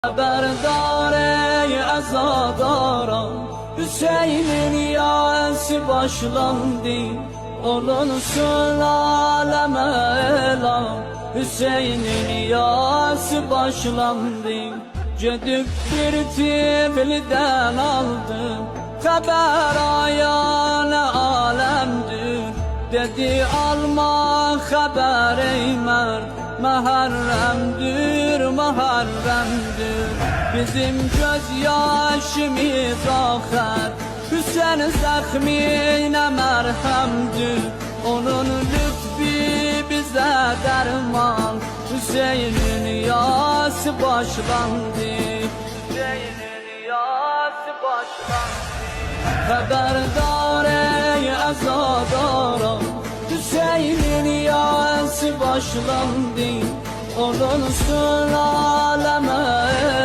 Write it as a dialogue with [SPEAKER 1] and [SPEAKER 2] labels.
[SPEAKER 1] Haberdar ey azadara, Hüseyin'in yası başlandı. Olunsun aleme elan, Hüseyin'in yası başlandı. Cedük bir tifliden aldı, haber ayağına alemdir. Dedi alma haber ey mert, Muharremdir, Muharremdir. Bizim gözyaşımız ahir, Hüseyin zahmine merhemdir. Onun lütfi bize derman, Hüseyin'in yası başlandı. Hüseyin'in yası başlandı. Haberdar ey azadara, Hüseyin'in yası başlandı. Olunsun aleme